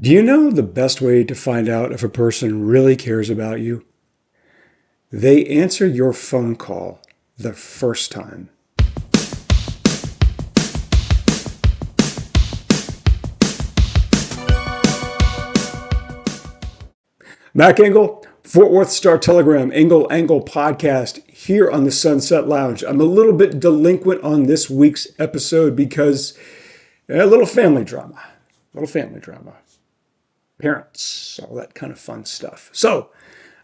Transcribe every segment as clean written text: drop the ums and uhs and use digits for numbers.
Do you know the best way to find out if a person really cares about you? They answer your phone call the first time. Mac Engel, Fort Worth Star-Telegram, Engel Angle podcast here on the Sunset Lounge. I'm a little bit delinquent on this week's episode because a little family drama. Parents, all that kind of fun stuff. So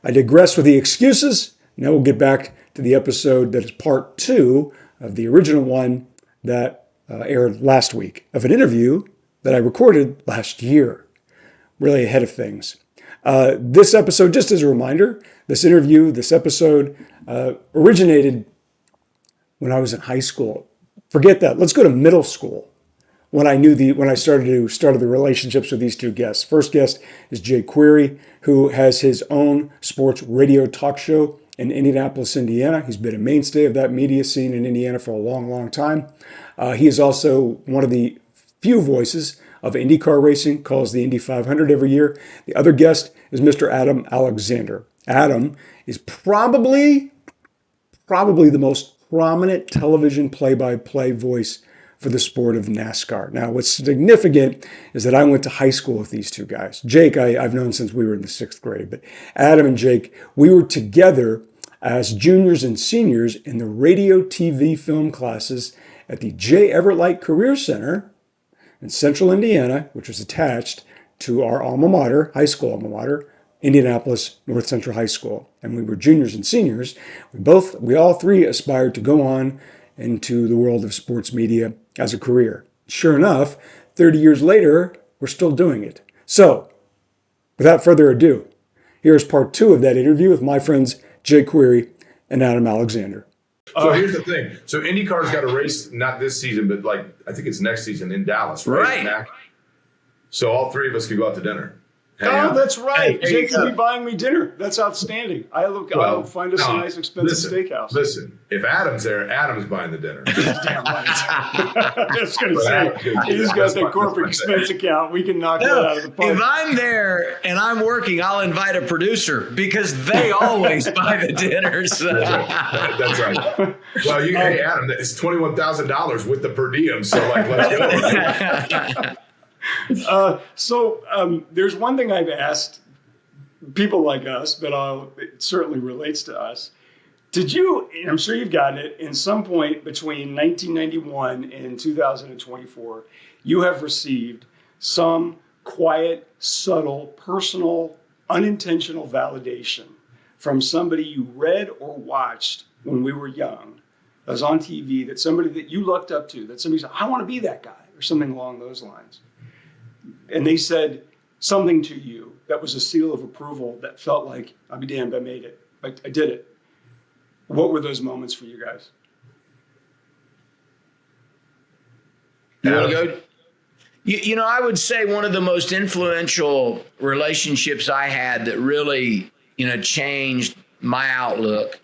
I digress with the excuses. Now we'll get back to the episode that is part 2 of the original one that aired last week of an interview that I recorded last year. Really ahead of things. This episode, just as a reminder, this episode originated when I was in high school. Forget that. Let's go to middle school. When I started the relationships with these two guests. First guest is Jay Query, who has his own sports radio talk show in Indianapolis, Indiana. He's been a mainstay of that media scene in Indiana for a long, long time. He is also one of the few voices of IndyCar racing, calls the Indy 500 every year. The other guest is Mr. Adam Alexander. Adam is probably the most prominent television play-by-play voice for the sport of NASCAR. Now, what's significant is that I went to high school with these two guys. Jake, I've known since we were in the 6th grade, but Adam and Jake, we were together as juniors and seniors in the radio, TV, film classes at the J. Everett Light Career Center in Central Indiana, which was attached to our alma mater, high school alma mater, Indianapolis North Central High School. And we were juniors and seniors. We all three aspired to go on into the world of sports media as a career. Sure enough, 30 years later, we're still doing it. So, without further ado, here's part 2 of that interview with my friends Jay Query and Adam Alexander. So here's the thing. So IndyCar's got a race, not this season, but I think it's next season in Dallas, right? Mac? So all 3 of us could go out to dinner. That's right. Jake will be buying me dinner. That's outstanding. I'll find us a nice, expensive steakhouse. Listen, if Adam's there, Adam's buying the dinner. Damn right. I was going to say, he's got the corporate expense account. We can knock that out of the park. If I'm there and I'm working, I'll invite a producer because they always buy the dinners. That's right. Well, hey, Adam, it's $21,000 with the per diem, so let's go. There's one thing I've asked people like us, but it certainly relates to us. Did you, and I'm sure you've gotten it, in some point between 1991 and 2024, you have received some quiet, subtle, personal, unintentional validation from somebody you read or watched when we were young, that was on TV, that somebody that you looked up to, that somebody said, I want to be that guy, or something along those lines. And they said something to you that was a seal of approval that felt like, I'll be damned, I made it. I did it. What were those moments for you guys? You want to go? You know, I would say one of the most influential relationships I had that really, changed my outlook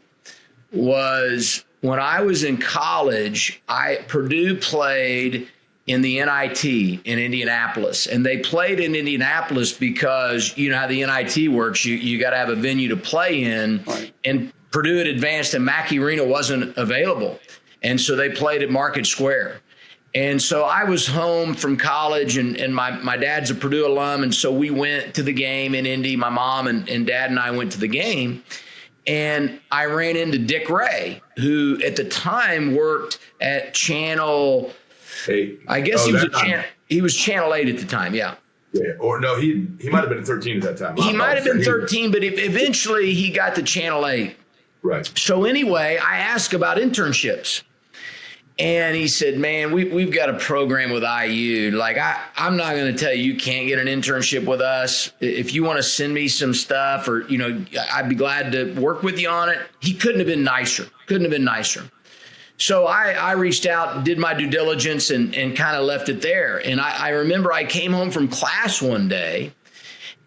was when I was in college. Purdue played in the NIT in Indianapolis. And they played in Indianapolis because you know how the NIT works. You got to have a venue to play in. Right. And Purdue had advanced and Mackey Arena wasn't available. And so they played at Market Square. And so I was home from college and my dad's a Purdue alum. And so we went to the game in Indy. My mom and dad and I went to the game. And I ran into Dick Ray, who at the time worked at Channel 8. I guess he was Channel 8 at the time, yeah. Yeah, or no, he might have been 13 at that time. He might have been 13, but eventually he got to Channel 8. Right. So anyway, I asked about internships. And he said, man, we've got a program with IU. Like, I'm not going to tell you can't get an internship with us. If you want to send me some stuff or, I'd be glad to work with you on it. He couldn't have been nicer. So I reached out, did my due diligence, and kind of left it there. And I remember I came home from class one day,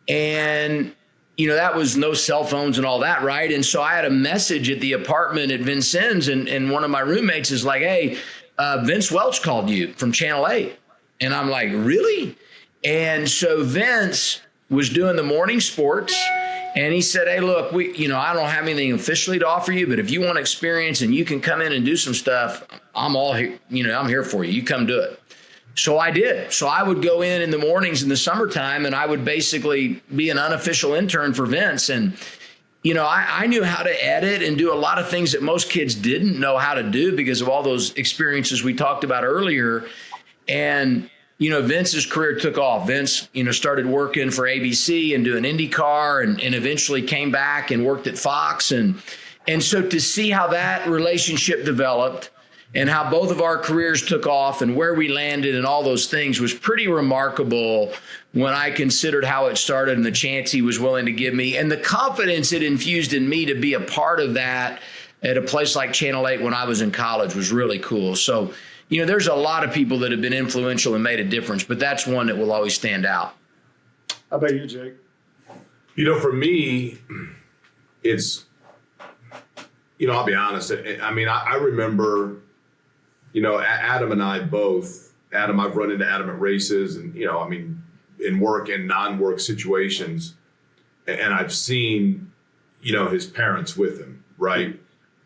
and, that was no cell phones and all that, right? And so I had a message at the apartment at Vincennes, and one of my roommates is like, hey, Vince Welch called you from Channel 8. And I'm like, really? And so Vince was doing the morning sports, and he said, hey, look, I don't have anything officially to offer you, but if you want experience and you can come in and do some stuff, I'm all here. I'm here for you. You come do it. So I did. So I would go in the mornings in the summertime, and I would basically be an unofficial intern for Vince. And, I knew how to edit and do a lot of things that most kids didn't know how to do because of all those experiences we talked about earlier. And, Vince's career took off. Vince, started working for ABC and doing IndyCar and eventually came back and worked at Fox. And so to see how that relationship developed and how both of our careers took off and where we landed and all those things was pretty remarkable when I considered how it started and the chance he was willing to give me and the confidence it infused in me to be a part of that at a place like Channel 8 when I was in college was really cool. So, there's a lot of people that have been influential and made a difference, but that's one that will always stand out. How about you, Jake? For me, it's, I'll be honest. I remember, Adam and I both, I've run into Adam at races and, in work and non-work situations. And I've seen, his parents with him, right?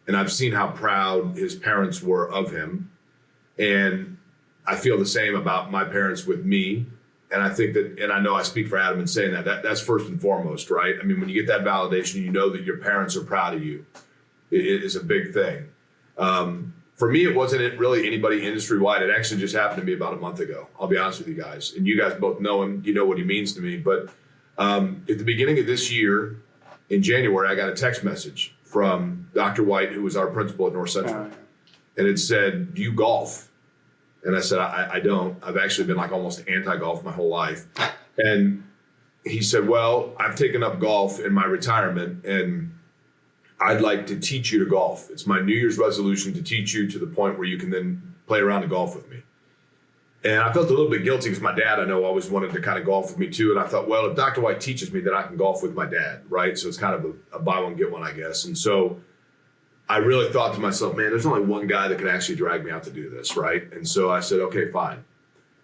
And I've seen how proud his parents were of him. And I feel the same about my parents with me. And I think that, and I know I speak for Adam in saying that's first and foremost, right? When you get that validation, that your parents are proud of you. It is a big thing. For me, it wasn't really anybody industry-wide. It actually just happened to me about a month ago. I'll be honest with you guys. And you guys both know him. You know what he means to me. But at the beginning of this year, in January, I got a text message from Dr. White, who was our principal at North Central. And it said, do you golf? And I said, I don't. I've actually been almost anti-golf my whole life. And he said, well, I've taken up golf in my retirement and I'd like to teach you to golf. It's my New Year's resolution to teach you to the point where you can then play around and golf with me. And I felt a little bit guilty because my dad, I know, always wanted to kind of golf with me too. And I thought, well, if Dr. White teaches me, then I can golf with my dad, right? So it's kind of a buy one, get one, I guess. And so I really thought to myself, man, there's only one guy that can actually drag me out to do this, right? And so I said, okay, fine.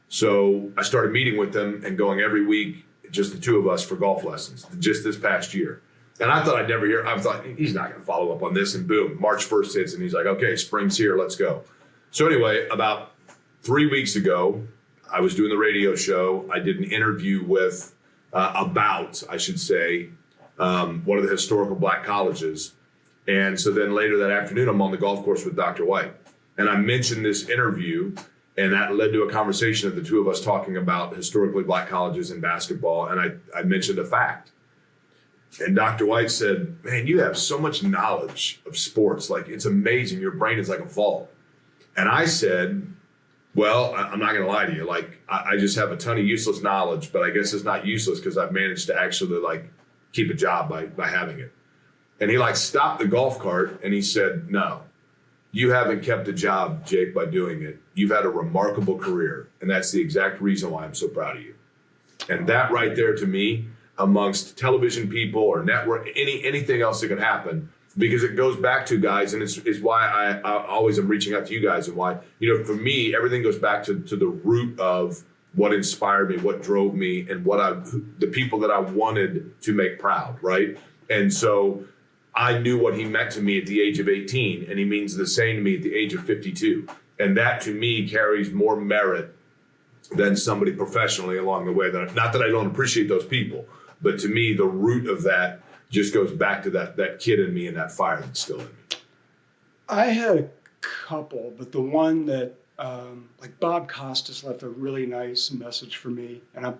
So I started meeting with them and going every week, just the two of us for golf lessons, just this past year. And I thought I'd never hear, I thought he's not going to follow up on this. And boom, March 1st hits and he's like, okay, spring's here, let's go. So anyway, about 3 weeks ago, I was doing the radio show. I did an interview with, one of the historical black colleges. And so then later that afternoon, I'm on the golf course with Dr. White. And I mentioned this interview, and that led to a conversation of the two of us talking about historically black colleges and basketball. And I mentioned a fact. And Dr. White said, man, you have so much knowledge of sports. It's amazing. Your brain is like a vault. And I said, well, I'm not going to lie to you. I just have a ton of useless knowledge, but I guess it's not useless because I've managed to actually keep a job by having it. And he stopped the golf cart and he said, no, you haven't kept a job, Jake, by doing it. You've had a remarkable career. And that's the exact reason why I'm so proud of you. And that right there to me, amongst television people or network, anything else that could happen, because it goes back to, guys, and it's why I always am reaching out to you guys and why, for me, everything goes back to the root of what inspired me, what drove me, and the people that I wanted to make proud, right? And so I knew what he meant to me at the age of 18, and he means the same to me at the age of 52. And that, to me, carries more merit than somebody professionally along the way. Not that I don't appreciate those people, but to me, the root of that just goes back to that kid in me and that fire that's still in me. I had a couple, but the one that, Bob Costas left a really nice message for me. And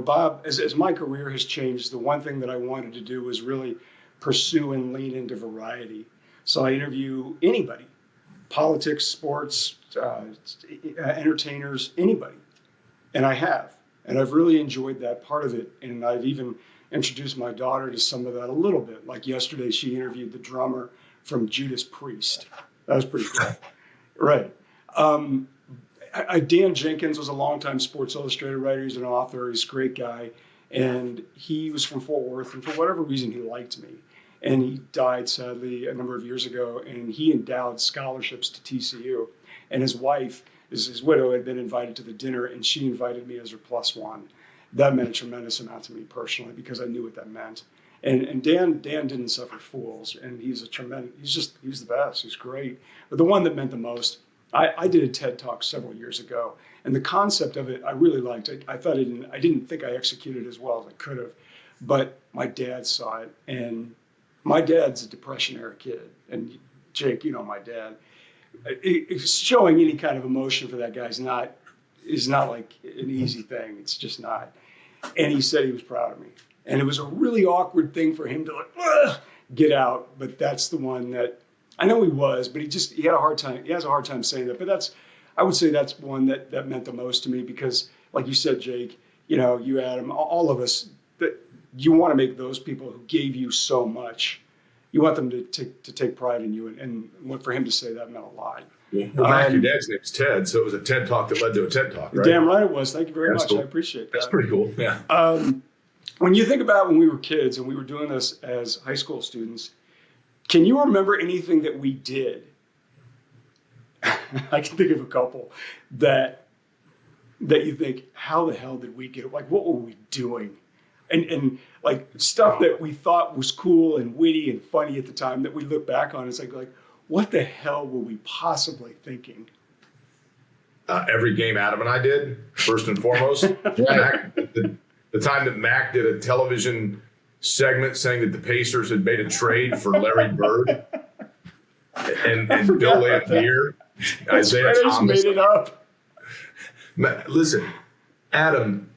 Bob, as my career has changed, the one thing that I wanted to do was really pursue and lean into variety. So I interview anybody, politics, sports, entertainers, anybody. And I have. And I've really enjoyed that part of it. And I've even introduced my daughter to some of that a little bit. Like yesterday, she interviewed the drummer from Judas Priest. That was pretty cool. Right. Dan Jenkins was a longtime Sports Illustrated writer. He's an author. He's a great guy. And he was from Fort Worth. And for whatever reason, he liked me. And he died, sadly, a number of years ago. And he endowed scholarships to TCU. And his wife, his widow, had been invited to the dinner. And she invited me as her plus one. that meant a tremendous amount to me personally because I knew what that meant. And Dan didn't suffer fools, and he was the best. He's great. But the one that meant the most, I did a TED Talk several years ago, and the concept of it I really liked. I thought I didn't think I executed as well as I could have, but my dad saw it, and my dad's a Depression era kid, and Jake, you know my dad. Showing any kind of emotion for that guy is not like an easy thing. It's just not. And he said he was proud of me. And it was a really awkward thing for him to get out. But that's the one that I know he was, but he had a hard time. He has a hard time saying that. But I would say that's one that meant the most to me because, like you said, Jake, you know, you, Adam, all of us, that you want to make those people who gave you so much, you want them to take pride in you. And for him to say that meant a lot. Yeah. Well, Mac, your dad's name's Ted, so it was a TED Talk that led to a TED Talk, right? Damn right it was. Thank you very much. Cool. I appreciate that. That's pretty cool. Yeah. When you think about when we were kids and we were doing this as high school students, can you remember anything that we did? I can think of a couple that you think, how the hell did we get it? Like, what were we doing? And like stuff that we thought was cool and witty and funny at the time that we look back on, it's like, what the hell were we possibly thinking? Every game Adam and I did, first and foremost. Mac, the time that Mac did a television segment saying that the Pacers had made a trade for Larry Bird and Bill Laimbeer, Isaiah Thomas. Made it up. Listen, Adam,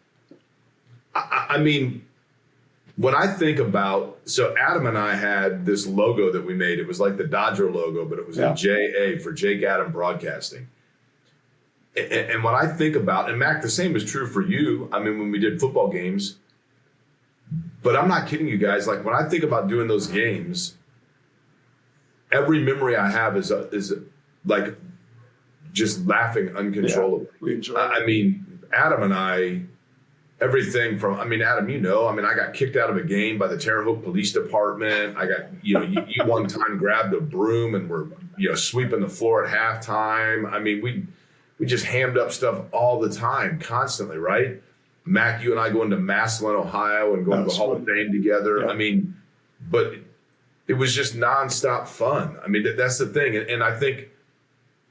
I mean, when I think about, so Adam and I had this logo that we made. It was like the Dodger logo, but it was a JA for Jake Adam Broadcasting. And when I think about, and Mac, the same is true for you. I mean, when we did football games, but I'm not kidding you guys. Like when I think about doing those games, every memory I have is like just laughing uncontrollably. Yeah, we enjoy it. I mean, Adam and I, everything from, I mean, Adam, you know, I mean, I got kicked out of a game by the Terre Haute Police Department. I got, you know, you one time grabbed a broom and were, you know, sweeping the floor at halftime. I mean, we just hammed up stuff all the time, constantly, right? Mac, you and I going to Massillon, Ohio and going to the Hall of Fame together. Yeah. I mean, but it was just nonstop fun. I mean, that's the thing. And I think,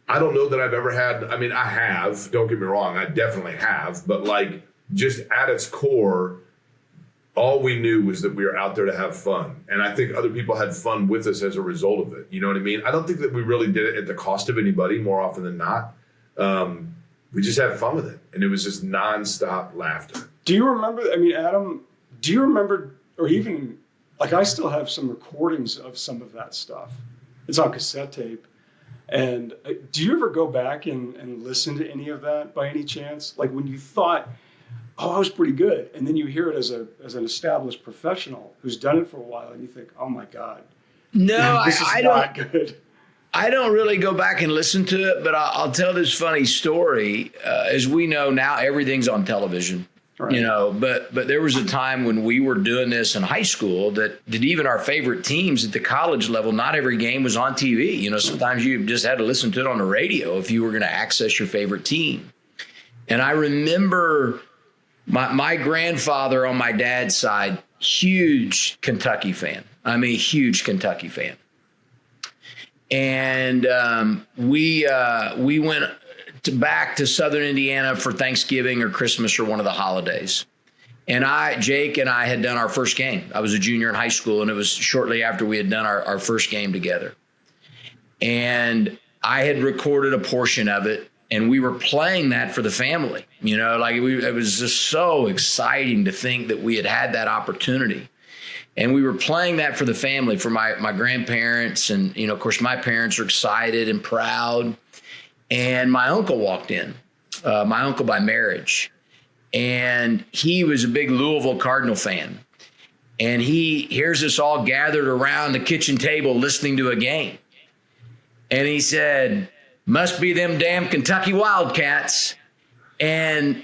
I don't know that I've ever had, I mean, I have, don't get me wrong, I definitely have, but like just at its core, all we knew was that we were out there to have fun. And I think other people had fun with us as a result of it. You know what I mean? I don't think that we really did it at the cost of anybody more often than not. We just had fun with it, and it was just nonstop laughter. Do you remember, I mean, Adam, do you remember, or even, like I still have some recordings of some of that stuff. It's on cassette tape. And do you ever go back and listen to any of that by any chance? Like when you thought, oh, I was pretty good. And then you hear it as an established professional who's done it for a while, and you think, oh my God. No, this is not good. I don't really go back and listen to it, but I'll tell this funny story. As we know now, everything's on television, right. You know, but there was a time when we were doing this in high school that even our favorite teams at the college level, not every game was on TV. You know, sometimes you just had to listen to it on the radio if you were going to access your favorite team. And I remember my grandfather on my dad's side, huge Kentucky fan. I mean, huge Kentucky fan. And we went back to Southern Indiana for Thanksgiving or Christmas or one of the holidays. And Jake and I had done our first game. I was a junior in high school, and it was shortly after we had done our first game together. And I had recorded a portion of it, and we were playing that for the family. You know, like it was just so exciting to think that we had that opportunity. And we were playing that for the family, for my grandparents. And, you know, of course, my parents are excited and proud. And my uncle walked in, my uncle by marriage. And he was a big Louisville Cardinal fan. And he hears us all gathered around the kitchen table listening to a game. And he said, must be them damn Kentucky Wildcats. And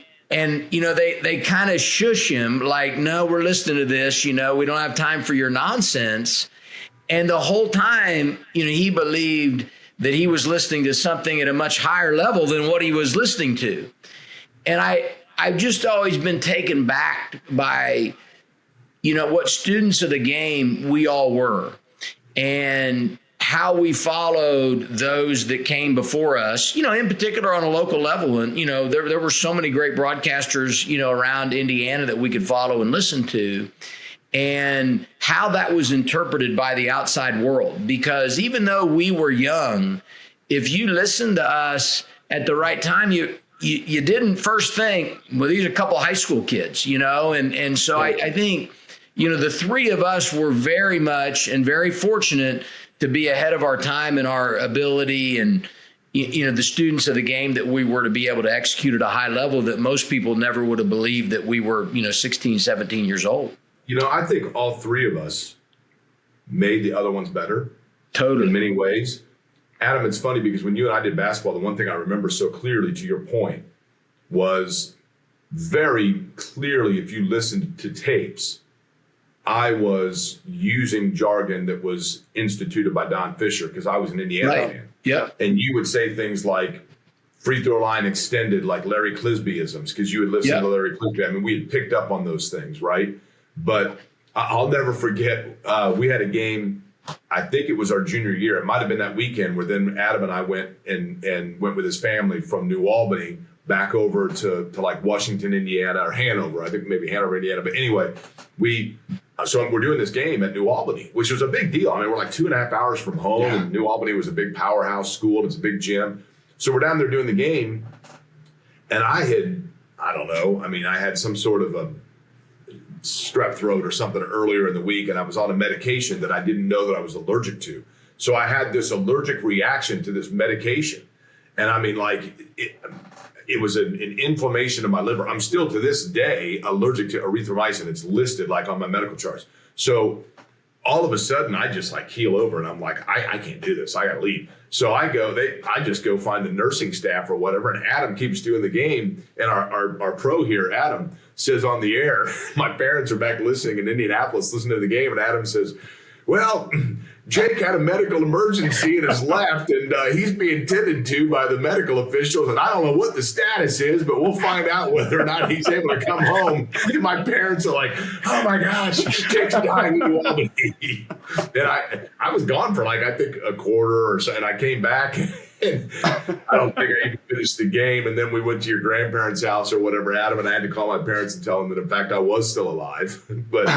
you know, they kind of shush him like, no, we're listening to this. You know, we don't have time for your nonsense. And the whole time, you know, he believed that he was listening to something at a much higher level than what he was listening to. And I've just always been taken back by, what students of the game we all were, and how we followed those that came before us, in particular on a local level. And, there were so many great broadcasters, around Indiana that we could follow and listen to, and how that was interpreted by the outside world. Because even though we were young, if you listened to us at the right time, you didn't first think, well, these are a couple of high school kids, and so I think, the three of us were very much and very fortunate to be ahead of our time in our ability, and, the students of the game that we were to be able to execute at a high level that most people never would have believed that we were, 16, 17 years old. I think all three of us made the other ones better. Totally. In many ways. Adam, it's funny because when you and I did basketball, the one thing I remember so clearly, to your point, was very clearly, if you listened to tapes, I was using jargon that was instituted by Don Fisher because I was an Indiana fan. Yeah. And you would say things like free throw line extended, like Larry Clisby-isms, because you would listen to Larry Clisby. I mean, we had picked up on those things, right? But I'll never forget, we had a game, I think it was our junior year. It might have been that weekend where then Adam and I went and went with his family from New Albany back over to like Washington, Indiana, or Hanover. I think maybe Hanover, Indiana. But anyway, so we're doing this game at New Albany, which was a big deal. I mean, we're like 2.5 hours from home, and New Albany was a big powerhouse school, and it's a big gym. So we're down there doing the game, and I had some sort of a strep throat or something earlier in the week, and I was on a medication that I didn't know that I was allergic to. So I had this allergic reaction to this medication. And I mean, like, it was an inflammation of my liver. I'm still to this day allergic to erythromycin. It's listed like on my medical charts. So all of a sudden I just like keel over and I'm like, I can't do this. I got to leave. So I just go find the nursing staff or whatever. And Adam keeps doing the game. And our pro here, Adam, says on the air, my parents are back listening in Indianapolis, listening to the game. And Adam says, well, Jake had a medical emergency and has left, and he's being tended to by the medical officials. And I don't know what the status is, but we'll find out whether or not he's able to come home. And my parents are like, oh my gosh, Jake's dying in New Albany. And I was gone for I think a quarter or so, and I came back. And I don't think I even finished the game. And then we went to your grandparents' house or whatever, Adam, and I had to call my parents and tell them that, in fact, I was still alive. But,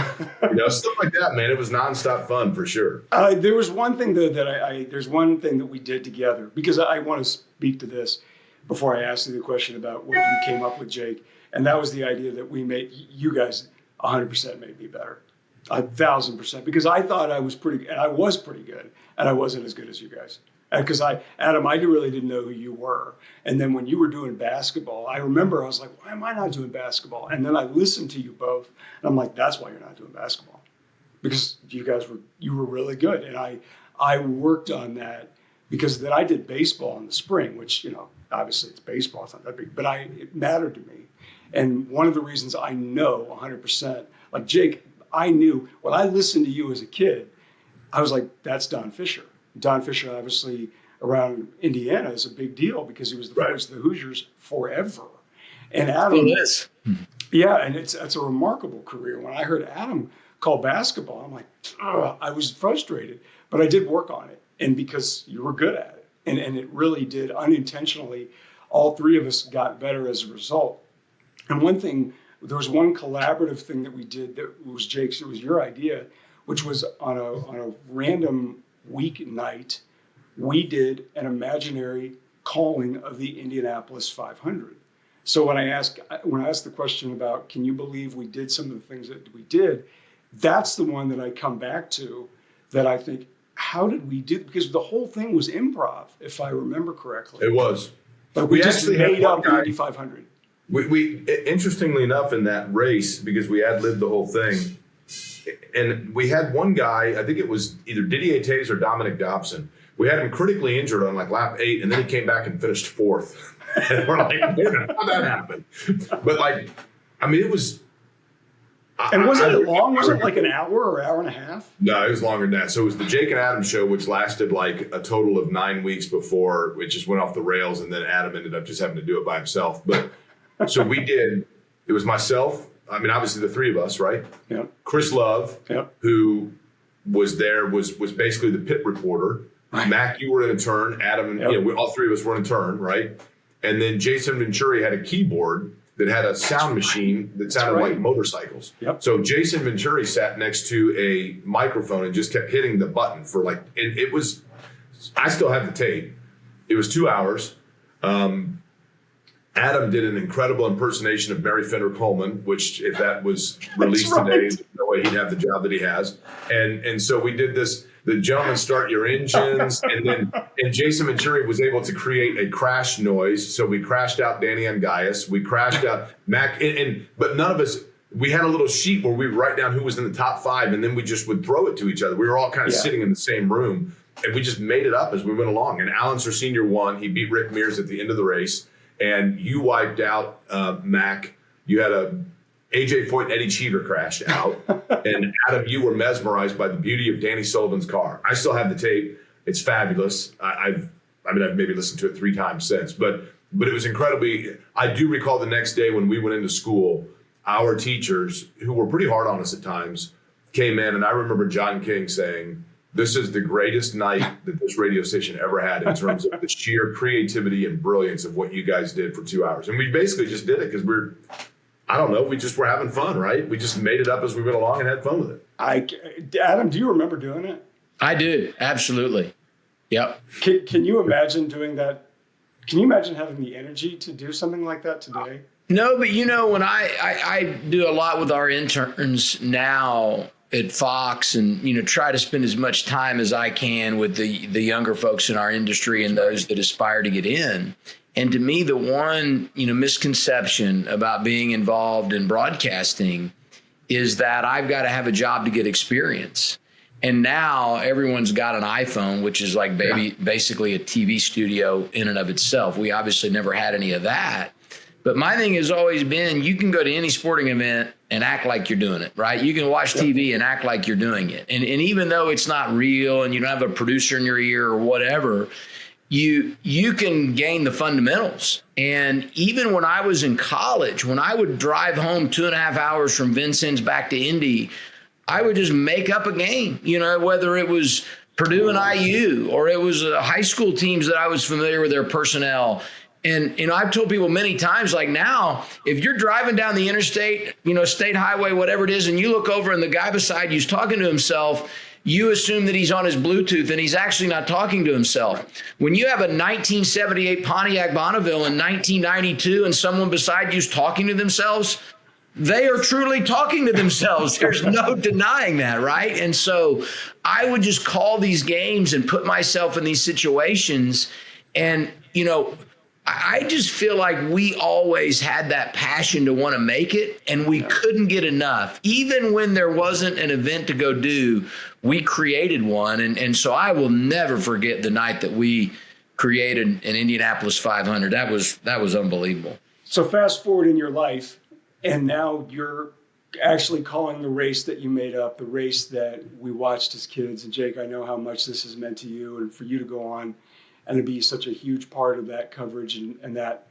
stuff like that, man, it was nonstop fun for sure. There was one thing, though, there's one thing that we did together, because I want to speak to this before I ask you the question about what you came up with, Jake. And that was the idea that you guys 100% made me better. 1,000%. Because I thought I was pretty good, and I was pretty good, and I wasn't as good as you guys. Because Adam, I really didn't know who you were. And then when you were doing basketball, I remember I was like, why am I not doing basketball? And then I listened to you both, and I'm like, that's why you're not doing basketball. Because you were really good. And I worked on that, because then I did baseball in the spring, which, obviously it's baseball, it's not that big, but it mattered to me. And one of the reasons I know 100%, like Jake, I knew when I listened to you as a kid, I was like, that's Don Fisher. Don Fisher, obviously, around Indiana is a big deal because he was the voice of the Hoosiers forever. And Adam, and it's a remarkable career. When I heard Adam call basketball, I'm like, I was frustrated, but I did work on it, and because you were good at it, and it really did unintentionally. All three of us got better as a result. And there was one collaborative thing that we did that was Jake's. It was your idea, which was on a random weeknight, we did an imaginary calling of the Indianapolis 500. So when I asked the question about, can you believe we did some of the things that we did, that's the one that I come back to, that I think, how did we do? Because the whole thing was improv, if I remember correctly. It was. But we just made up the Indy 500. We interestingly enough, in that race, because we ad-libbed the whole thing, and we had one guy, I think it was either Didier Tays or Dominic Dobson. We had him critically injured on lap 8, and then he came back and finished 4th. And we're like, how'd that happen? But it was. And wasn't it long? Was it like an hour or hour and a half? No, it was longer than that. So it was the Jake and Adam show, which lasted a total of 9 weeks before it just went off the rails, and then Adam ended up just having to do it by himself. But So it was myself. I mean, obviously the three of us, right? Yep. Chris Love, Yep. who was there, was basically the pit reporter. Right. Mac, you were an intern. Adam, Yep. all three of us were an intern, right? And then Jason Venturi had a keyboard that had a sound machine that sounded like motorcycles. Yep. So Jason Venturi sat next to a microphone and just kept hitting the button for and it was, I still have the tape. It was 2 hours. Adam did an incredible impersonation of Barry Fender Coleman, which if that was released today, there's no way he'd have the job that he has. And so we did this, the gentlemen start your engines, and Jason Venturi was able to create a crash noise. So we crashed out Danny Angaius, we crashed out Mac, but none of us, we had a little sheet where we would write down who was in the top 5, and then we just would throw it to each other. We were all kind of sitting in the same room, and we just made it up as we went along. And Alan Senior won. He beat Rick Mears at the end of the race. And you wiped out Mac. You had AJ Foyt and Eddie Cheever crashed out. And Adam, you were mesmerized by the beauty of Danny Sullivan's car. I still have the tape. It's fabulous. I've maybe listened to it 3 times since, but it was incredibly. I do recall the next day when we went into school, our teachers, who were pretty hard on us at times, came in, and I remember John King saying, "This is the greatest night that this radio station ever had in terms of the sheer creativity and brilliance of what you guys did for 2 hours." And we basically just did it because we just were having fun, right? We just made it up as we went along and had fun with it. Adam, do you remember doing it? I do. Absolutely. Yep. Can you imagine doing that? Can you imagine having the energy to do something like that today? No, but when I do a lot with our interns now at Fox, and try to spend as much time as I can with the younger folks in our industry and those that aspire to get in. And to me, the one misconception about being involved in broadcasting is that I've got to have a job to get experience. And now everyone's got an iPhone, which is like basically a TV studio in and of itself. We obviously never had any of that. But my thing has always been, you can go to any sporting event and act like you're doing it, right? You can watch TV and act like you're doing it. And even though it's not real and you don't have a producer in your ear or whatever, you can gain the fundamentals. And even when I was in college, when I would drive home 2.5 hours from Vincennes back to Indy, I would just make up a game, whether it was Purdue and IU or it was high school teams that I was familiar with their personnel. And, I've told people many times, like now, if you're driving down the interstate, state highway, whatever it is, and you look over and the guy beside you's talking to himself, you assume that he's on his Bluetooth and he's actually not talking to himself. When you have a 1978 Pontiac Bonneville in 1992 and someone beside you's talking to themselves, they are truly talking to themselves. There's no denying that, right? And so I would just call these games and put myself in these situations. And, I just feel like we always had that passion to want to make it, and we couldn't get enough. Even when there wasn't an event to go do, we created one. And so I will never forget the night that we created an Indianapolis 500. That was unbelievable. So fast forward in your life, and now you're actually calling the race that you made up, the race that we watched as kids. And Jake, I know how much this has meant to you, and for you to go on and to be such a huge part of that coverage and that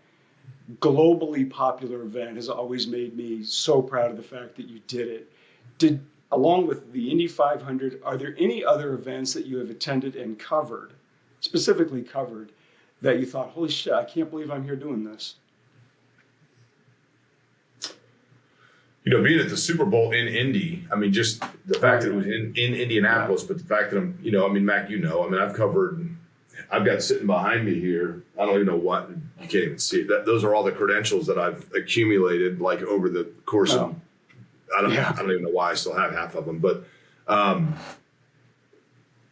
globally popular event has always made me so proud of the fact that you did it. Along with the Indy 500, are there any other events that you have attended and specifically covered, that you thought, holy shit, I can't believe I'm here doing this? Being at the Super Bowl in Indy, just the fact that it was in Indianapolis, but the fact that Mac, I've got sitting behind me here, I don't even know what, you can't even see it. Those are all the credentials that I've accumulated over the course of, I don't even know why I still have half of them, but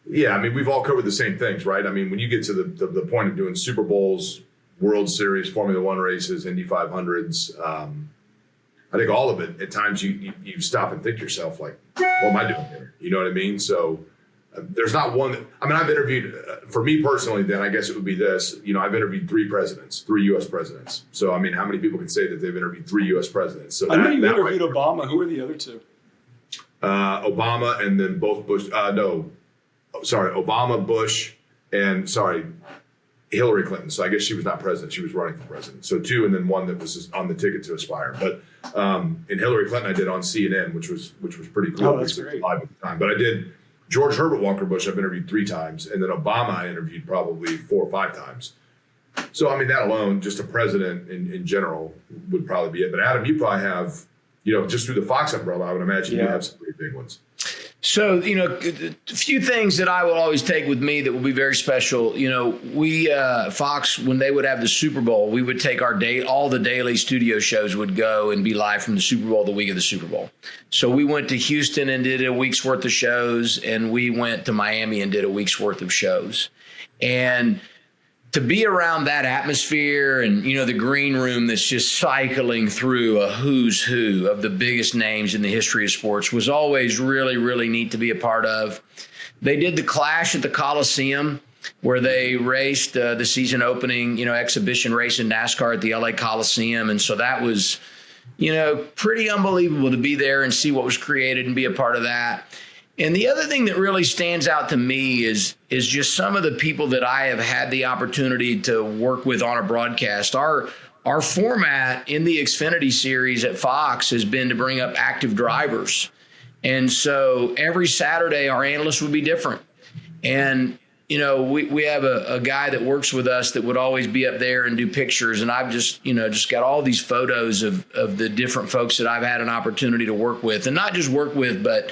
we've all covered the same things, right? When you get to the point of doing Super Bowls, World Series, Formula One races, Indy 500s, I think all of it, at times you stop and think to yourself, like, what am I doing here? You know what I mean? So there's not one. I've interviewed, for me personally, then I guess it would be this. I've interviewed 3 U.S. presidents. So, how many people can say that they've interviewed 3 U.S. presidents? So I know you interviewed Obama. Who are the other 2? Obama and then both Bush. Obama, Bush, and Hillary Clinton. So I guess she was not president. She was running for president. So 2, and then 1 that was on the ticket to aspire. But in Hillary Clinton, I did on CNN, which was pretty cool. Oh, that's great. Live at the time. But I did George Herbert Walker Bush. I've interviewed 3 times, and then Obama I interviewed probably 4 or 5 times. So I mean, that alone, just a president in general would probably be it. But Adam, you probably have, just through the Fox umbrella, I would imagine you have some pretty big ones. So, a few things that I will always take with me that will be very special. We, Fox, when they would have the Super Bowl, we would take all the daily studio shows would go and be live from the Super Bowl the week of the Super Bowl. So we went to Houston and did a week's worth of shows, and we went to Miami and did a week's worth of shows. And to be around that atmosphere and, the green room that's just cycling through a who's who of the biggest names in the history of sports was always really, really neat to be a part of. They did the Clash at the Coliseum where they raced the season opening, exhibition race in NASCAR at the LA Coliseum. And so that was, pretty unbelievable to be there and see what was created and be a part of that. And the other thing that really stands out to me is just some of the people that I have had the opportunity to work with on a broadcast. Our format in the Xfinity series at Fox has been to bring up active drivers. And so every Saturday, our analysts would be different. And, we have a guy that works with us that would always be up there and do pictures. And I've just got all these photos of the different folks that I've had an opportunity to work with, and not just work with, but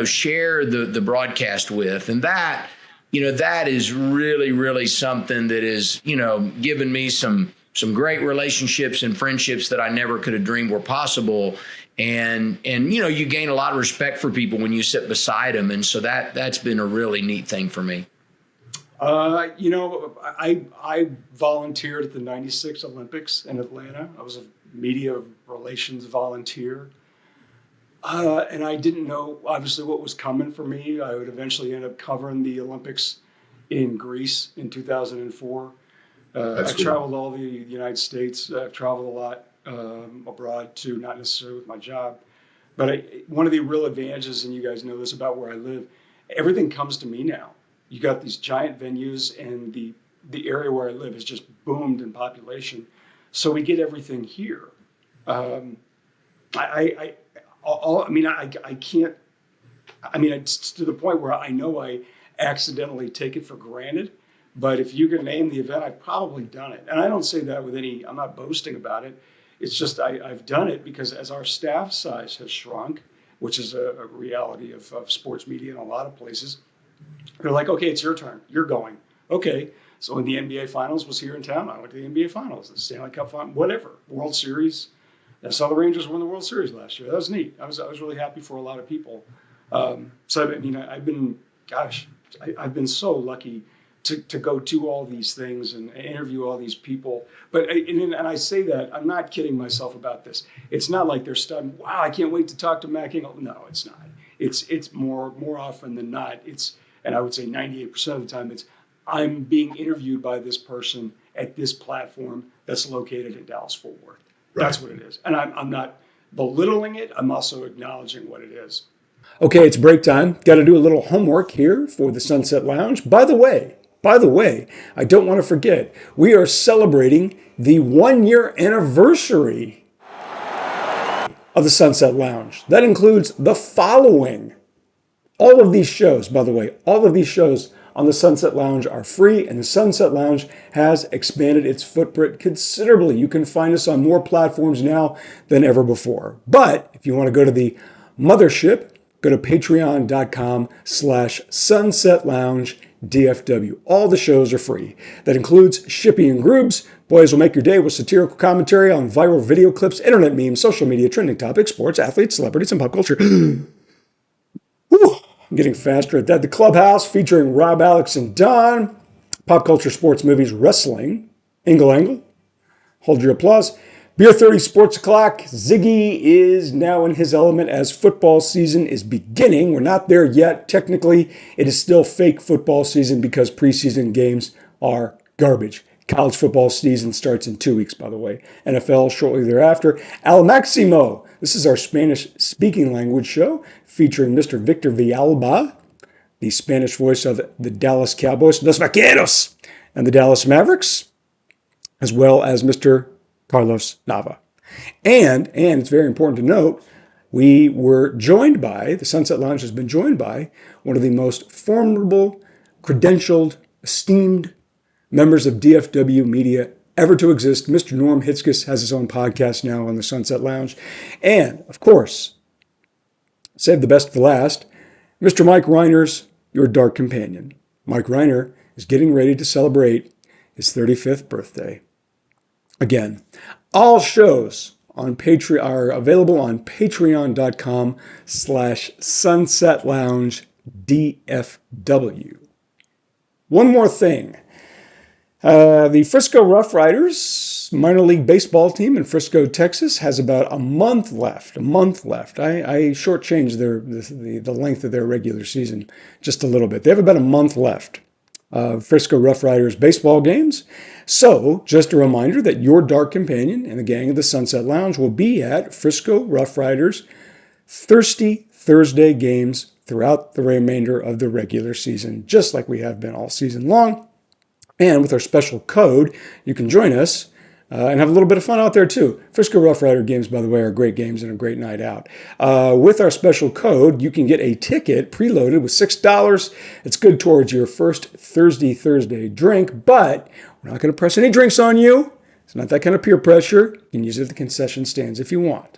share the broadcast with. And that, that is really, really something that is, given me some great relationships and friendships that I never could have dreamed were possible. And you gain a lot of respect for people when you sit beside them. And so that's been a really neat thing for me. I volunteered at the '96 Olympics in Atlanta. I was a media relations volunteer. And I didn't know, obviously, what was coming for me. I would eventually end up covering the Olympics in Greece in 2004. I traveled all the United States. I've traveled a lot abroad, too, not necessarily with my job. But one of the real advantages, and you guys know this about where I live, everything comes to me now. You got these giant venues, and the area where I live has just boomed in population. So we get everything here. It's to the point where I know I accidentally take it for granted. But if you can name the event, I've probably done it. And I don't say that I'm not boasting about it. It's just I've done it because as our staff size has shrunk, which is a reality of sports media in a lot of places, they're like, okay, it's your turn. You're going. Okay. So when the NBA Finals was here in town, I went to the NBA Finals, the Stanley Cup Final, whatever, World Series. I saw the Rangers win the World Series last year. That was neat. I was really happy for a lot of people. I've been so lucky to go do all these things and interview all these people. And I say that, I'm not kidding myself about this. It's not like they're stunned. Wow, I can't wait to talk to Mac Engel. No, it's not. It's more often than not. And I would say 98% of the time, I'm being interviewed by this person at this platform that's located in Dallas-Fort Worth. Right. That's what it is. And I'm not belittling it. I'm also acknowledging what it is. Okay, it's break time. Got to do a little homework here for the Sunset Lounge. By the way, I don't want to forget, we are celebrating the 1-year anniversary of the Sunset Lounge. That includes the following. All of these shows, by the way, on the Sunset Lounge are free, and the Sunset Lounge has expanded its footprint considerably. You can find us on more platforms now than ever before. But if you want to go to the mothership, go to patreon.com/sunsetloungedfw. All the shows are free. That includes Shippy and Groobs. Boys will make your day with satirical commentary on viral video clips, internet memes, social media, trending topics, sports, athletes, celebrities, and pop culture. Whew. I'm getting faster at that. The Clubhouse featuring Rob, Alex, and Don. Pop culture, sports, movies, wrestling. Angle. Hold your applause. Beer 30 Sports O'Clock. Ziggy is now in his element as football season is beginning. We're not there yet. Technically, it is still fake football season because preseason games are garbage. College football season starts in 2 weeks, by the way. NFL shortly thereafter. Al Maximo. This is our Spanish-speaking language show featuring Mr. Victor Villalba, the Spanish voice of the Dallas Cowboys, Los Vaqueros. and the Dallas Mavericks, as well as Mr. Carlos Nava. And it's very important to note, we were joined by, the Sunset Lounge has been joined by one of the most formidable, credentialed, esteemed members of DFW media ever to exist. Mr. Norm Hitzges has his own podcast now on the Sunset Lounge. And, of course, save the best for last, Mr. Mike Reiner's your dark companion. Mike Reiner is getting ready to celebrate his 35th birthday. Again, all shows on Patreon are available on patreon.com/sunsetloungedfw. One more thing. The Frisco Rough Riders minor league baseball team in Frisco, Texas has about a month left. I shortchanged the length of their regular season just a little bit. They have about a month left of Frisco Rough Riders baseball games. So just a reminder that your dark companion and the gang of the Sunset Lounge will be at Frisco Rough Riders Thirsty Thursday games throughout the remainder of the regular season, just like we have been all season long. And with our special code, you can join us and have a little bit of fun out there too. Frisco Rough Rider games, by the way, are great games and a great night out. With our special code, you can get a ticket preloaded with $6. It's good towards your first Thursday drink, but we're not going to press any drinks on you. It's not that kind of peer pressure. You can use it at the concession stands if you want.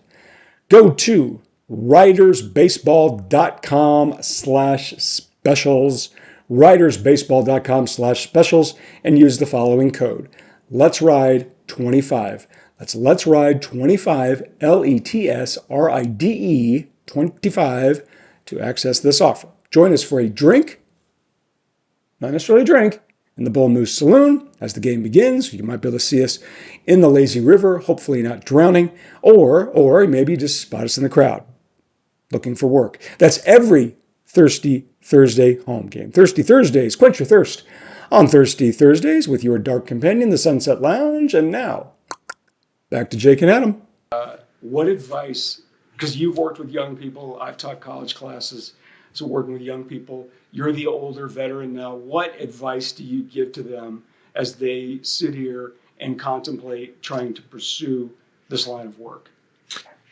Go to ridersbaseball.com/specials, ridersbaseball.com/specials, and use the following code. Let's Ride 25. That's Let's Ride 25, LETSRIDE 25 to access this offer. Join us for a drink, not necessarily a drink, in the Bull Moose Saloon as the game begins. You might be able to see us in the lazy river, hopefully not drowning, or maybe just spot us in the crowd looking for work. That's every Thirsty Thursday home game. Thirsty Thursdays, quench your thirst on Thirsty Thursdays with your dark companion, the Sunset Lounge. And now, back to Jake and Adam. What advice, because you've worked with young people, I've taught college classes, so working with young people, you're the older veteran now. What advice do you give to them as they sit here and contemplate trying to pursue this line of work?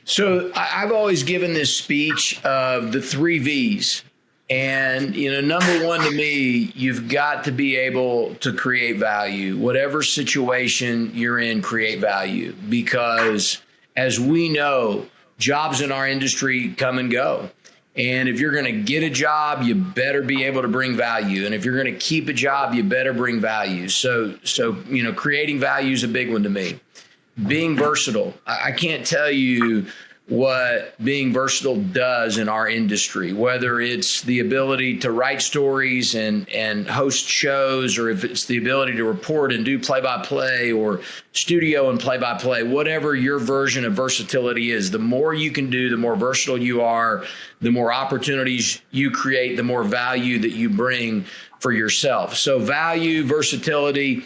So I've always given this speech of the 3 V's. And, number one to me, you've got to be able to create value. Whatever situation you're in, create value. Because as we know, jobs in our industry come and go. And if you're going to get a job, you better be able to bring value. And if you're going to keep a job, you better bring value. So creating value is a big one to me. Being versatile. I can't tell you what being versatile does in our industry, whether it's the ability to write stories and host shows, or if it's the ability to report and do play-by-play or studio and play-by-play, whatever your version of versatility is. The more you can do, the more versatile you are, the more opportunities you create, the more value that you bring for yourself. So value, versatility.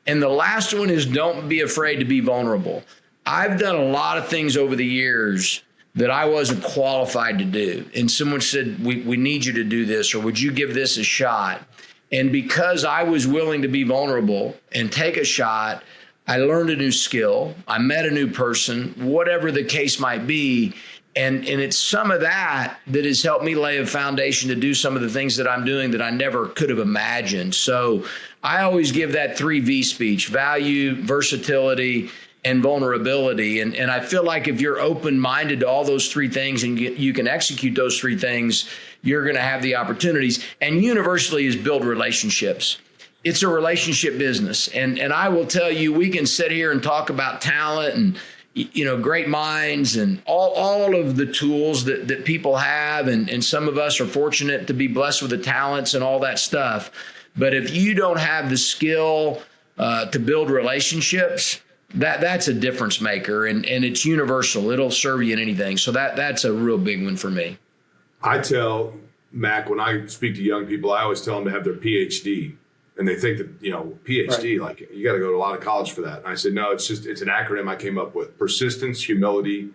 And the last one is don't be afraid to be vulnerable. I've done a lot of things over the years that I wasn't qualified to do. And someone said, we need you to do this, or would you give this a shot? And because I was willing to be vulnerable and take a shot, I learned a new skill. I met a new person, whatever the case might be. And it's some of that that has helped me lay a foundation to do some of the things that I'm doing that I never could have imagined. So I always give that 3 V speech: value, versatility, and vulnerability. And I feel like if you're open-minded to all those 3 things and you can execute those 3 things, you're going to have the opportunities. And universally is build relationships. It's a relationship business. And I will tell you, we can sit here and talk about talent and great minds and all of the tools that people have. And some of us are fortunate to be blessed with the talents and all that stuff. But if you don't have the skill to build relationships, that's a difference maker, and it's universal. It'll serve you in anything. So that's a real big one for me. I tell Mac, when I speak to young people, I always tell them to have their PhD. And they think that, PhD, right, like you got to go to a lot of college for that. And I said, no, it's an acronym I came up with: persistence, humility.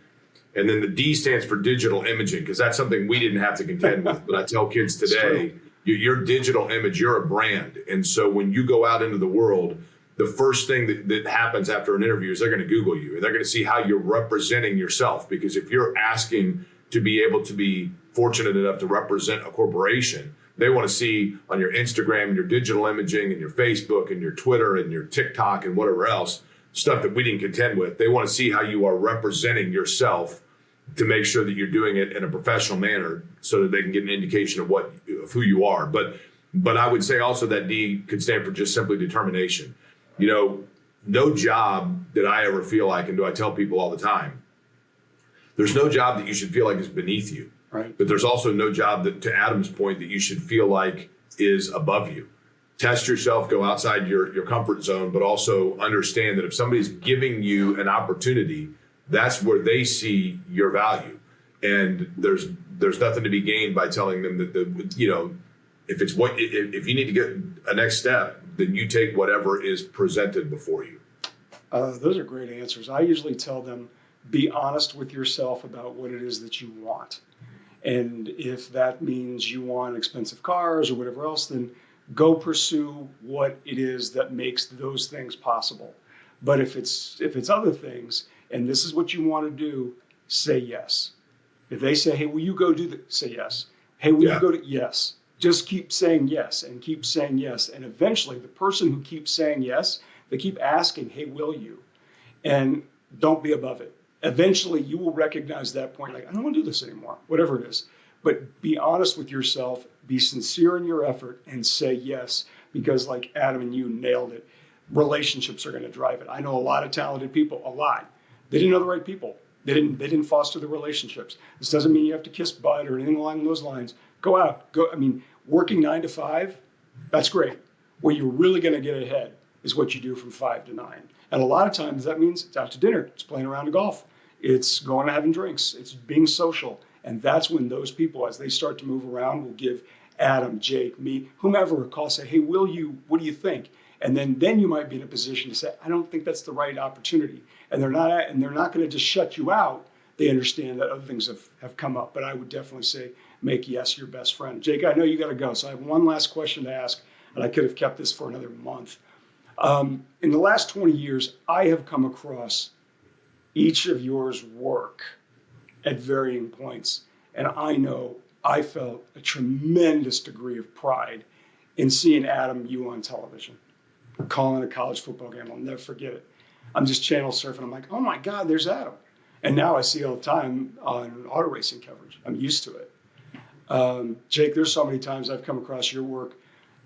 And then the D stands for digital imaging, because that's something we didn't have to contend with. But I tell kids today, your digital image, you're a brand. And so when you go out into the world, the first thing that happens after an interview is they're going to Google you, and they're going to see how you're representing yourself. Because if you're asking to be able to be fortunate enough to represent a corporation, they want to see on your Instagram and your digital imaging and your Facebook and your Twitter and your TikTok and whatever else, stuff that we didn't contend with. They want to see how you are representing yourself to make sure that you're doing it in a professional manner so that they can get an indication of who you are. But I would say also that D could stand for just simply determination. You know, no job that I ever feel like, and do I tell people all the time, there's no job that you should feel like is beneath you. Right. But there's also no job that, to Adam's point, that you should feel like is above you. Test yourself, go outside your comfort zone, but also understand that if somebody's giving you an opportunity, that's where they see your value. And there's nothing to be gained by telling them that if you need to get a next step, then you take whatever is presented before you. Those are great answers. I usually tell them, be honest with yourself about what it is that you want. And if that means you want expensive cars or whatever else, then go pursue what it is that makes those things possible. But if it's other things, and this is what you want to do, say yes. If they say, hey, will you go do that? Say yes. Hey, will you go to? Yes. Just keep saying yes and keep saying yes. And eventually the person who keeps saying yes, they keep asking, hey, will you? And don't be above it. Eventually you will recognize that point, like, I don't want to do this anymore, whatever it is. But be honest with yourself, be sincere in your effort, and say yes, because like Adam and you nailed it, relationships are going to drive it. I know a lot of talented people, a lot. They didn't know the right people. They didn't foster the relationships. This doesn't mean you have to kiss butt or anything along those lines. Go out. Working 9 to 5, that's great. Where you're really going to get ahead is what you do from 5 to 9. And a lot of times that means it's out to dinner, it's playing around to golf, it's going to having drinks, it's being social. And that's when those people, as they start to move around, will give Adam, Jake, me, whomever a call, say, hey, what do you think? And then you might be in a position to say, I don't think that's the right opportunity. And they're not going to just shut you out. They understand that other things have come up. But I would definitely say, make yes your best friend. Jake, I know you got to go. So I have one last question to ask, and I could have kept this for another month. In the last 20 years, I have come across each of yours work at varying points. And I know I felt a tremendous degree of pride in seeing Adam, you on television, calling a college football game. I'll never forget it. I'm just channel surfing. I'm like, oh my God, there's Adam. And now I see all the time on auto racing coverage. I'm used to it. Jake, there's so many times I've come across your work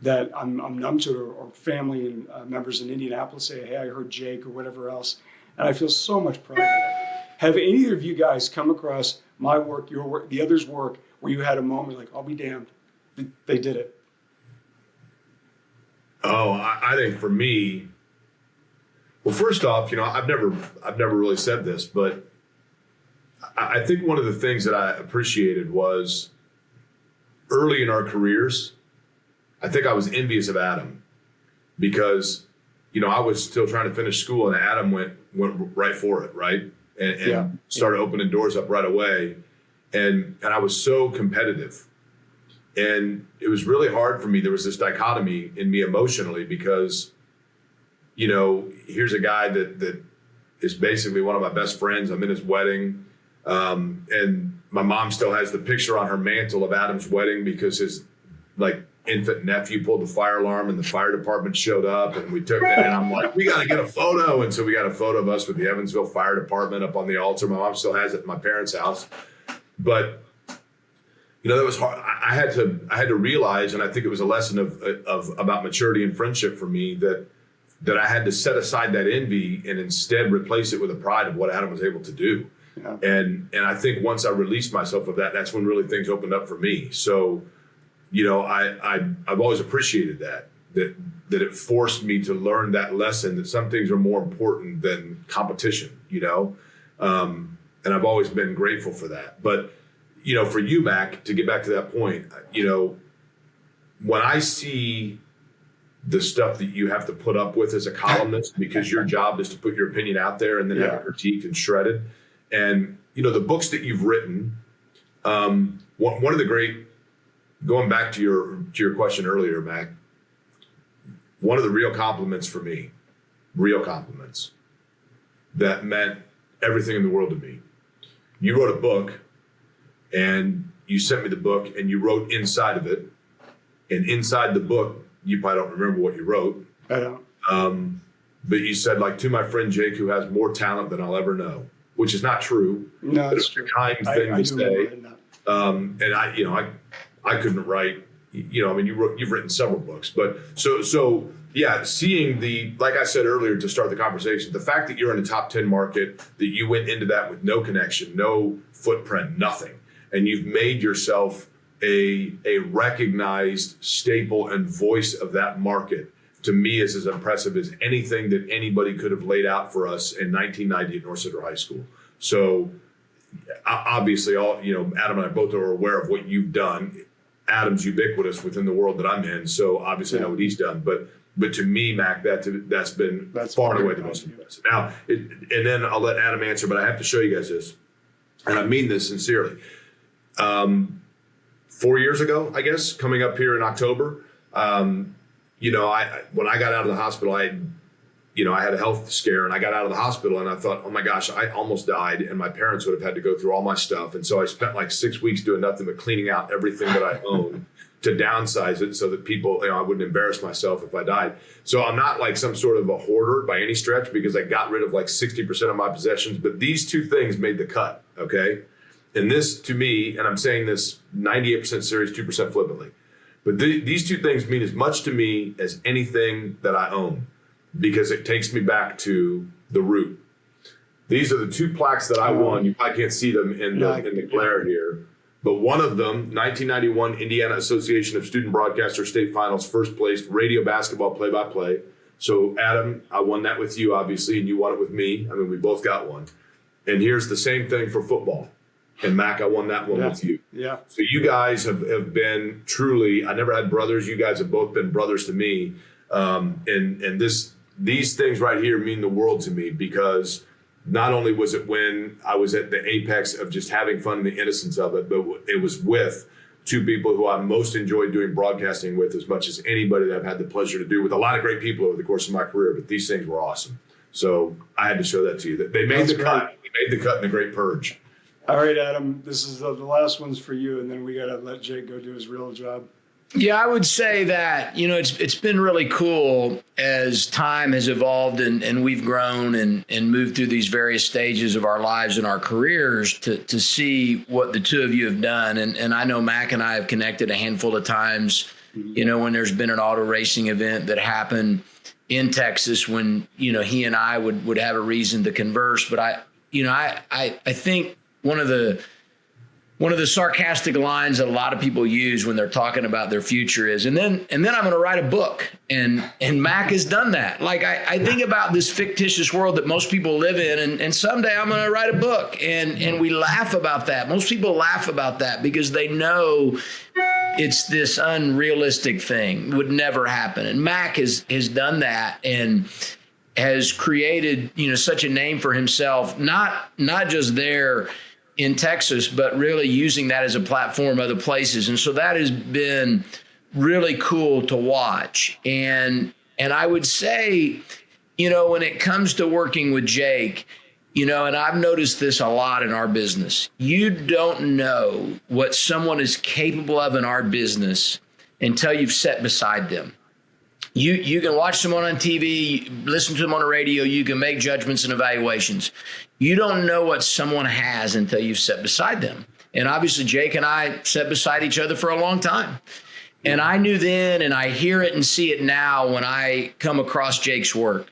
that I'm numb to it, or family and members in Indianapolis say, hey, I heard Jake or whatever else. And I feel so much pride in it. Have any of you guys come across my work, your work, the others' work, where you had a moment like, I'll be damned, they did it? Oh, I think for me, well, first off, I've never really said this, but I think one of the things that I appreciated was early in our careers, I think I was envious of Adam because, I was still trying to finish school, and Adam went right for it, right? And started opening doors up right away. And I was so competitive. And it was really hard for me. There was this dichotomy in me emotionally because, here's a guy that is basically one of my best friends. I'm in his wedding. And my mom still has the picture on her mantle of Adam's wedding because his infant nephew pulled the fire alarm and the fire department showed up, and we took it, and I'm like, we got to get a photo. And so we got a photo of us with the Evansville Fire Department up on the altar. My mom still has it at my parents' house. But that was hard. I had to realize, and I think it was a lesson of about maturity and friendship for me, that I had to set aside that envy and instead replace it with a pride of what Adam was able to do. Yeah. And I think once I released myself of that, that's when really things opened up for me. So, I've always appreciated that it forced me to learn that lesson that some things are more important than competition, and I've always been grateful for that. But, for you, Mac, to get back to that point, when I see the stuff that you have to put up with as a columnist, because your job is to put your opinion out there and then have it critiqued and shredded. And, the books that you've written, one of the great going back to your question earlier, Mac, one of the real compliments for me, real compliments, that meant everything in the world to me. You wrote a book, and you sent me the book, and you wrote inside of it. And inside the book, you probably don't remember what you wrote. I don't. But you said, like, to my friend Jake, who has more talent than I'll ever know, which is not true. No, but it's it's a true. kind thing to say. That. And I couldn't write. I mean, you've written several books, but so yeah, seeing like I said earlier to start the conversation, the fact that you're in a top 10 market, that you went into that with no connection, no footprint, nothing, and you've made yourself a recognized staple and voice of that market, to me is as impressive as anything that anybody could have laid out for us in 1990 at North Central High School. So obviously, Adam and I both are aware of what you've done. Adam's ubiquitous within the world that I'm in, so obviously I know what he's done. But to me, Mac, that's been far and away the most impressive. Now, and then I'll let Adam answer, but I have to show you guys this, and I mean this sincerely. 4 years ago, I guess, coming up here in October, when I got out of the hospital, I had a health scare, and I got out of the hospital, and I thought, oh my gosh, I almost died, and my parents would have had to go through all my stuff. And so I spent like 6 weeks doing nothing but cleaning out everything that I owned to downsize it so that people, I wouldn't embarrass myself if I died. So I'm not like some sort of a hoarder by any stretch, because I got rid of like 60% of my possessions. But these two things made the cut, okay? And this, to me, and I'm saying this 98% serious, 2% flippantly, but these two things mean as much to me as anything that I own, because it takes me back to the root. These are the two plaques that I won. You probably can't see them in the glare here. But one of them, 1991 Indiana Association of Student Broadcasters State Finals, first place, radio basketball play-by-play. So, Adam, I won that with you, obviously, and you won it with me. I mean, we both got one. And here's the same thing for football. And, Mac, I won that one with you. Yeah. So you guys have been truly, I never had brothers. You guys have both been brothers to me. And these things right here mean the world to me, because not only was it when I was at the apex of just having fun and the innocence of it, but it was with two people who I most enjoyed doing broadcasting with as much as anybody that I've had the pleasure to do with. A lot of great people over the course of my career, but these things were awesome. So I had to show that to you. They made the cut. They made the cut in the Great Purge. All right, Adam, this is the last one's for you, and then we got to let Jake go do his real job. Yeah, I would say that, it's been really cool as time has evolved and we've grown and moved through these various stages of our lives and our careers to see what the two of you have done. And I know Mac and I have connected a handful of times, when there's been an auto racing event that happened in Texas, when, he and I would have a reason to converse. But I think one of the sarcastic lines that a lot of people use when they're talking about their future is, and then I'm going to write a book. And Mac has done that. Like, I think about this fictitious world that most people live in, and someday I'm going to write a book. And we laugh about that. Most people laugh about that because they know it's this unrealistic thing, would never happen. And Mac has done that and has created, such a name for himself, not just there in Texas, but really using that as a platform other places. And so that has been really cool to watch. And I would say, when it comes to working with Jake, and I've noticed this a lot in our business, you don't know what someone is capable of in our business until you've sat beside them. You can watch someone on TV, listen to them on the radio, you can make judgments and evaluations. You don't know what someone has until you've sat beside them. And obviously, Jake and I sat beside each other for a long time. And I knew then, and I hear it and see it now when I come across Jake's work,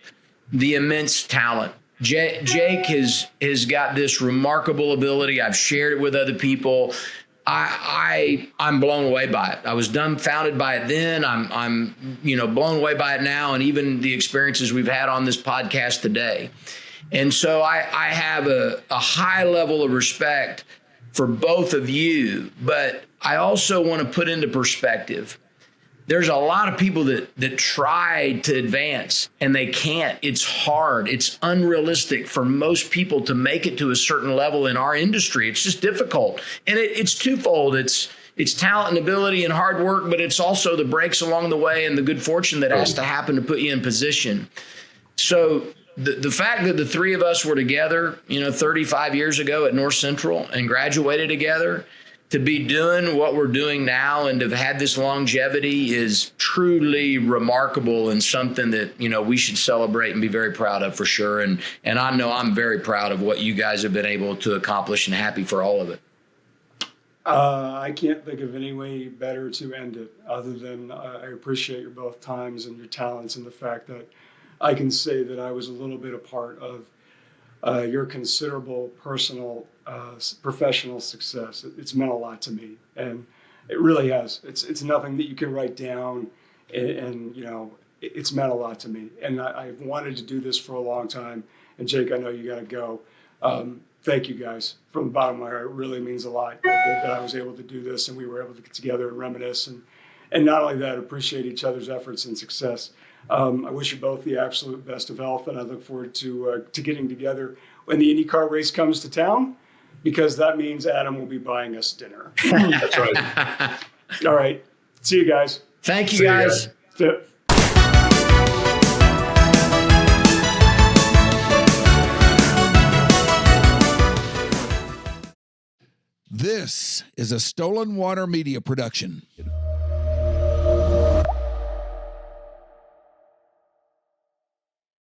the immense talent. Jake has got this remarkable ability. I've shared it with other people. I'm blown away by it. I was dumbfounded by it then. I'm blown away by it now, and even the experiences we've had on this podcast today. And so I have a high level of respect for both of you, but I also want to put into perspective, there's a lot of people that try to advance and they can't. It's hard. It's unrealistic for most people to make it to a certain level in our industry. It's just difficult. And it's twofold. It's it's talent and ability and hard work, but it's also the breaks along the way and the good fortune that has to happen to put you in position. So the fact that the three of us were together, 35 years ago at North Central and graduated together, to be doing what we're doing now and to have had this longevity is truly remarkable and something that, we should celebrate and be very proud of for sure. And I know I'm very proud of what you guys have been able to accomplish and happy for all of it. I can't think of any way better to end it other than I appreciate your both times and your talents and the fact that I can say that I was a little bit a part of your considerable personal, professional success. It's meant a lot to me, and it really has. It's nothing that you can write down, and it's meant a lot to me. And I've wanted to do this for a long time. And Jake, I know you got to go. Thank you guys from the bottom of my heart. It really means a lot that I was able to do this and we were able to get together and reminisce and not only that, appreciate each other's efforts and success. I wish you both the absolute best of health, and I look forward to getting together when the IndyCar race comes to town, because that means Adam will be buying us dinner. That's right. All right. See you guys. Thank you, guys. This is a Stolen Water Media production.